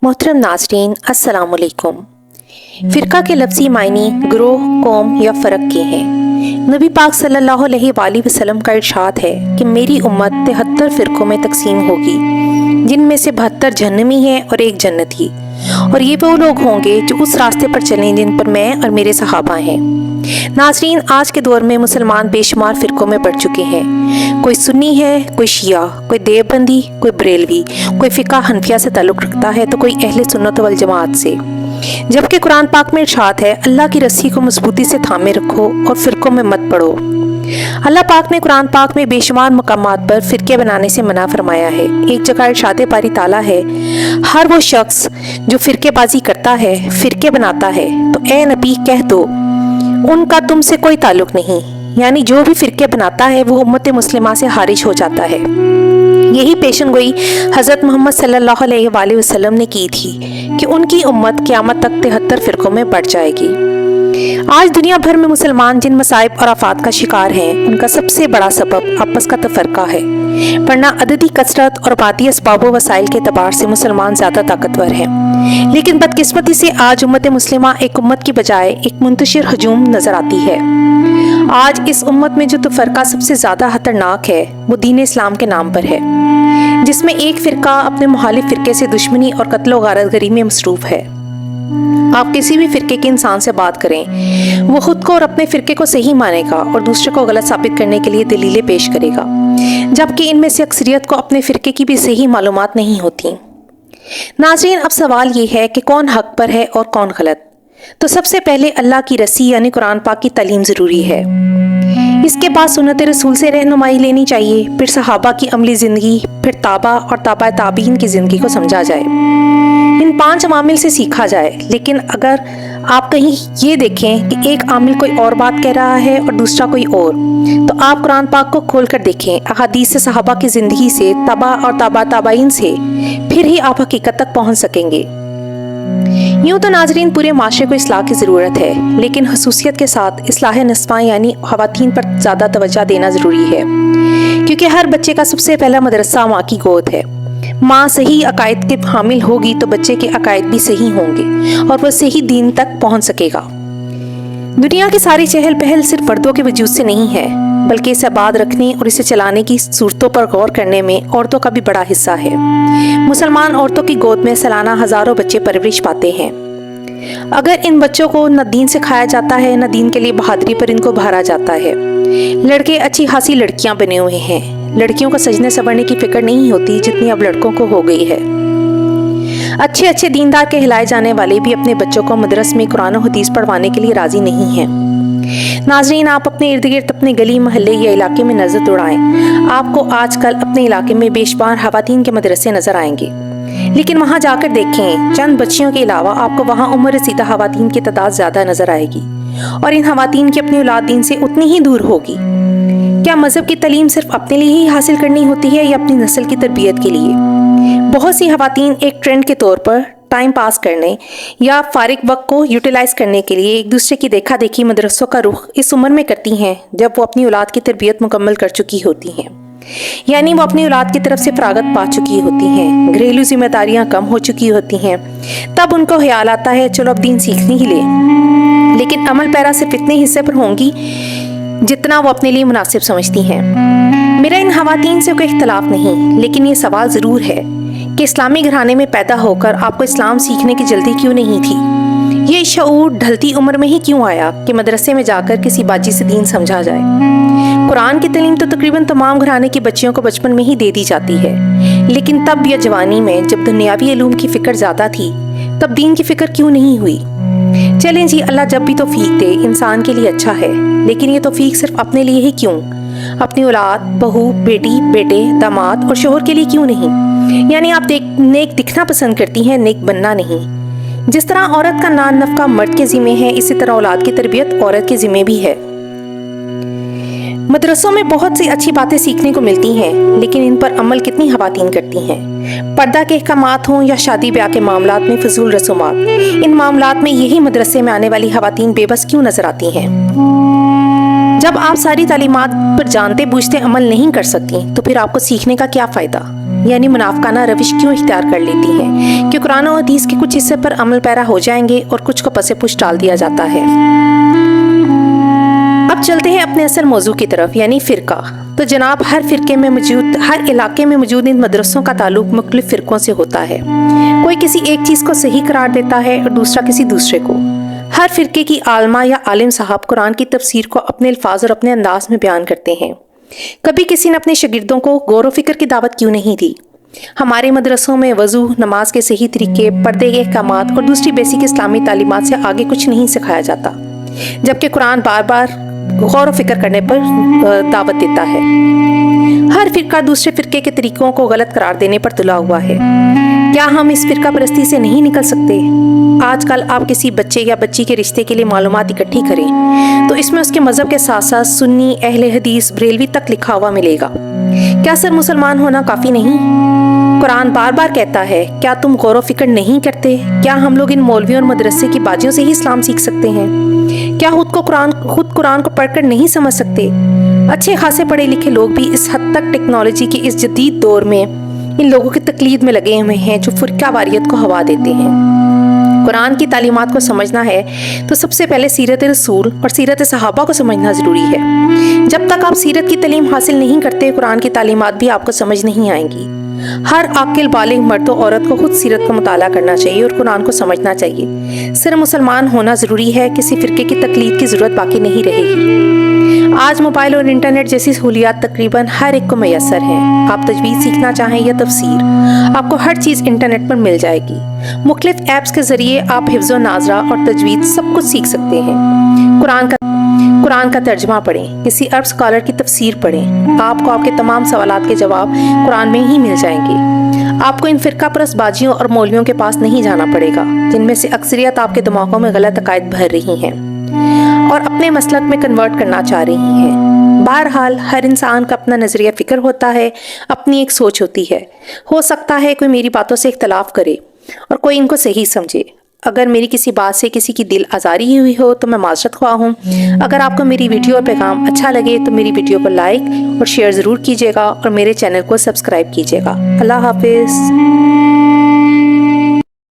मोहतरम नाज़रीन अस्सलाम वालेकुम। फ़िरका के लफ्ज़ी मायने ग्रोह, कौम या फ़र्क के हैं। नबी पाक सल्लल्लाहु अलैहि वसल्लम का इरशाद है कि मेरी उम्मत 73 फ़िरकों में तकसीम होगी, जिनमें से 72 जहन्नमी हैं और एक जन्नती। और ये वो लोग होंगे जो उस रास्ते पर चलें जिन पर मैं और मेरे सहाबा हैं। नाज़रीन, आज के दौर में मुसलमान बेशुमार फ़िरकों में बढ़ चुके हैं। कोई सुन्नी है, कोई शिया, कोई देवबंदी, कोई बरेलवी, कोई फ़िक़्ह हनफिया से ताल्लुक़ रखता है तो कोई अहले सुन्नत वल जमात से। जबकि कुरान पाक में इरशाद है, अल्लाह की रस्सी को मजबूती से थामे रखो और फ़िरकों में मत पड़ो। अल्लाह पाक ने कुरान पाक में बेशुमार मकामात पर फ़िरके बनाने से मना फरमाया है। एक जगह इरशाद बारी ताला है, हर वो शख्स जो फ़िरकेबाजी करता है, फ़िरके बनाता है, तो ए नबी कह दो उनका तुमसे कोई ताल्लुक़ नहीं, यानी जो भी फ़िरके बनाता है वो उम्मत मुस्लिमा से खारिज हो जाता है। यही पेशन गोई हज़रत मोहम्मद सल्लल्लाहु अलैहि वसल्लम ने की थी कि उनकी उम्मत क़यामत तक 73 फ़िरकों में बढ़ जाएगी। आज दुनिया भर में मुसलमान जिन मसाइब और आफात का शिकार हैं, उनका सबसे बड़ा सबब आपस का तफरका है, वरना अददी कसरत और बादी असबाब वसाइल के एतबार से मुसलमान ज़्यादा ताकतवर हैं। लेकिन बदकिस्मती से आज उम्मत मुस्लिमा एक उम्मत की बजाय एक मुंतशिर हजूम नज़र आती है। आज इस उम्मत में जो तफरका सबसे ज़्यादा खतरनाक है वो दीन इस्लाम के नाम पर है, जिसमें एक फ़िरका अपने मुखालिफ फ़िरके से दुश्मनी और कत्ल व गारतगरी में मसरूफ़ है। आप किसी भी फ़िरके के इंसान से बात करें, वो खुद को और अपने फ़िरके को सही मानेगा और दूसरे को गलत साबित करने के लिए दलीलें पेश करेगा, जबकि इनमें से अक्सरियत को अपने फ़िरके की भी सही मालूमात नहीं होती। नाज़रीन, अब सवाल ये है कि कौन हक़ पर है और कौन गलत। तो सबसे पहले अल्लाह की रस्सी यानी कुरान पाक की तालीम ज़रूरी है। इसके बाद सुन्नत रसूल से रहनुमाई लेनी चाहिए, फिर सहाबा की अमली ज़िंदगी, फिर ताबा और ताबा ताबीन की ज़िंदगी को समझा जाए, इन 5 अमामिल से सीखा जाए। लेकिन अगर आप कहीं ये देखें कि एक आमिल कोई और बात कह रहा है और दूसरा कोई और, तो आप कुरान पाक को खोल कर देखें, अहादीस से, सहाबा की ज़िंदगी से, तबा और ताबा ताबाइन से, फिर ही आप हकीकत तक पहुँच सकेंगे। यूँ तो नाजरीन पूरे माशरे को इस्लाह की ज़रूरत है, लेकिन खसूसियत के साथ इस्लाह नस्वां यानी ख़वातीन पर ज़्यादा तवज्जो देना ज़रूरी है, क्योंकि हर बच्चे का सबसे पहला मदरसा माँ की गोद है। माँ सही अकायद के हामिल होगी तो बच्चे के अकायद भी सही होंगे और वह सही दीन तक पहुँच सकेगा। दुनिया की सारी चहल पहल सिर्फ मर्दों के वजूद से नहीं है, बल्कि इसे आबाद रखने और इसे चलाने की सूरतों पर गौर करने में औरतों का भी बड़ा हिस्सा है। मुसलमान औरतों की गोद में सालाना हज़ारों बच्चे परवरिश पाते हैं। अगर इन बच्चों को न दीन सिखाया जाता है, न दीन के लिए बहादुरी पर इनको उभारा जाता है। लड़के अच्छी खासी लड़कियां बने हुए हैं, लड़कियों को सजने संवरने की फिक्र नहीं होती जितनी अब लड़कों को हो गई है। अच्छे अच्छे दीनदार कहलाए जाने वाले भी अपने बच्चों को मदरस में कुरान और हदीस पढ़वाने के लिए राजी नहीं हैं। नाजरीन, आप अपने इर्द गिर्द अपने गली मोहल्ले या इलाके में नजर दौड़ाएं, आपको आजकल अपने इलाके में बेशुमार खवातीन के मदरसे नजर आएंगे। लेकिन वहां जाकर देखें, चंद बच्चियों के अलावा आपको वहां उम्र रसीदा खवातीन की तादाद ज्यादा नजर आएगी, और इन खवातीन की अपनी औलाद दीन से उतनी ही दूर होगी। क्या मजहब की तालीम सिर्फ अपने लिए ही हासिल करनी होती है या अपनी नस्ल की तरबियत के लिए? बहुत सी खवातीन एक ट्रेंड के तौर पर टाइम पास करने या फारिग वक्त को यूटिलाइज करने के लिए एक दूसरे की देखा देखी मदरसों का रुख इस उम्र में करती हैं जब वो अपनी औलाद की तरबियत मुकम्मल कर चुकी होती हैं, यानी वो अपनी औलाद की तरफ से फरागत पा चुकी होती हैं, घरेलू जिम्मेदारियां कम हो चुकी होती हैं। तब उनको ख्याल आता है चलो अब दीन सीखने ही ले, लेकिन अमल पैरा सिर्फ इतने हिस्से पर होंगी जितना वो अपने लिए मुनासिब समझती हैं। मेरा इन खवातीन से कोई इख्तलाफ नहीं, लेकिन ये सवाल ज़रूर है कि इस्लामी घराने में पैदा होकर आपको इस्लाम सीखने की जल्दी क्यों नहीं थी? ये शऊर ढलती उम्र में ही क्यों आया कि मदरसे में जाकर किसी बाजी से दीन समझा जाए? कुरान की तालीम तो तकरीबन तमाम घराने की बच्चियों को बचपन में ही दे दी जाती है, लेकिन तब या जवानी में जब दुनियावी इल्म की फ़िक्र ज़्यादा थी, तब दीन की फ़िक्र क्यों नहीं हुई? चलें जी, अल्लाह जब भी तौफीक दे इंसान के लिए अच्छा है, लेकिन ये तौफीक सिर्फ अपने लिए ही क्यों? अपनी औलाद, बहू, बेटी, बेटे, दामाद और शोहर के लिए क्यों नहीं? यानी आप नेक दिखना पसंद करती हैं, नेक बनना नहीं। जिस तरह औरत का नान नफका मर्द के ज़िम्मे है, इसी तरह औलाद की तरबियत औरत के ज़िम्मे भी है। मदरसों में बहुत सी अच्छी बातें सीखने को मिलती हैं, लेकिन इन पर अमल कितनी खवातीन करती हैं? पर्दा के अहकामात हों या शादी ब्याह के मामलात में फजूल रसूमात, इन मामलात में यही मदरसे में आने वाली खवातीन बेबस क्यों नजर आती हैं? جب آپ ساری تعلیمات پر جانتے بوجھتے عمل نہیں کر سکتی تو پھر آپ کو سیکھنے کا کیا فائدہ؟ یعنی منافقانہ روش کیوں اختیار کر لیتی ہیں کہ قرآن و حدیث کے کچھ حصے پر عمل پیرا ہو جائیں گے اور کچھ کو پس پش ڈال دیا جاتا ہے۔ اب چلتے ہیں اپنے اصل موضوع کی طرف، یعنی فرقہ۔ تو جناب، ہر علاقے میں موجود ان مدرسوں کا تعلق مختلف فرقوں سے ہوتا ہے۔ کوئی کسی ایک چیز کو صحیح قرار دیتا ہے اور دوسرا کسی دوسرے کو۔ ہر فرقے کی عالمہ یا عالم صاحب قرآن کی تفسیر کو اپنے الفاظ اور اپنے انداز میں بیان کرتے ہیں۔ کبھی کسی نے اپنے شاگردوں کو غور و فکر کی دعوت کیوں نہیں دی؟ ہمارے مدرسوں میں وضو، نماز کے صحیح طریقے، پردے کے احکامات اور دوسری بیسک اسلامی تعلیمات سے آگے کچھ نہیں سکھایا جاتا، جبکہ قرآن بار بار غور و فکر کرنے پر دعوت دیتا ہے۔ ہر فرقہ دوسرے فرقے کے طریقوں کو غلط قرار دینے پر تلا ہوا ہے۔ کیا ہم اس فرقہ پرستی سے نہیں نکل سکتے؟ آج کل آپ کسی بچے یا بچی کے رشتے کے لیے معلومات اکٹھی کریں تو اس میں اس کے مذہب کے ساتھ ساتھ سنی، اہل حدیث، بریلوی تک لکھا ہوا ملے گا۔ کیا صرف مسلمان ہونا کافی نہیں؟ قرآن بار بار کہتا ہے، کیا تم غور و فکر نہیں کرتے؟ کیا ہم لوگ ان مولویوں اور مدرسے کی باجیوں سے ہی اسلام سیکھ سکتے ہیں؟ کیا خود قرآن کو پڑھ کر نہیں سمجھ سکتے؟ اچھے خاصے پڑھے لکھے لوگ بھی اس حد تک ٹیکنالوجی کے اس جدید دور میں ان لوگوں کی تقلید میں لگے ہوئے ہیں جو فرقہ واریت کو ہوا دیتے ہیں۔ قرآن کی تعلیمات کو سمجھنا ہے تو سب سے پہلے سیرت رسول اور سیرت صحابہ کو سمجھنا ضروری ہے۔ جب تک آپ سیرت کی تعلیم حاصل نہیں کرتے، قرآن کی تعلیمات بھی آپ کو سمجھ نہیں آئیں گی۔ ہر عاقل بالغ مرد و عورت کو خود سیرت کا مطالعہ کرنا چاہیے اور قرآن کو سمجھنا چاہیے۔ صرف مسلمان ہونا ضروری ہے، کسی فرقے کی تقلید کی ضرورت باقی نہیں رہے گی۔ آج موبائل اور انٹرنیٹ جیسی سہولیات تقریباً ہر ایک کو میسر ہیں۔ آپ تجوید سیکھنا چاہیں یا تفسیر، آپ کو ہر چیز انٹرنیٹ پر مل جائے گی۔ مختلف ایپس کے ذریعے آپ حفظ و ناظرہ اور تجوید سب کچھ سیکھ سکتے ہیں۔ قرآن کا ترجمہ پڑھیں، کسی عرب اسکالر کی تفسیر پڑھیں، آپ کو آپ کے تمام سوالات کے جواب قرآن میں ہی مل جائیں گے۔ آپ کو ان فرقہ پرست باجیوں اور مولویوں کے پاس نہیں جانا پڑے گا جن میں سے اکثریت آپ کے دماغوں میں غلط عقائد بھر رہی ہیں اور اپنے مسلک میں کنورٹ کرنا چاہ رہی ہیں۔ بہرحال ہر انسان کا اپنا نظریہ فکر ہوتا ہے، اپنی ایک سوچ ہوتی ہے۔ ہو سکتا ہے کوئی میری باتوں سے اختلاف کرے اور کوئی ان کو صحیح سمجھے۔ اگر میری کسی بات سے کسی کی دل آزاری ہوئی ہو تو میں معذرت خواہ ہوں۔ اگر آپ کو میری ویڈیو اور پیغام اچھا لگے تو میری ویڈیو کو لائک اور شیئر ضرور کیجیے گا اور میرے چینل کو سبسکرائب کیجیے گا۔ اللہ حافظ۔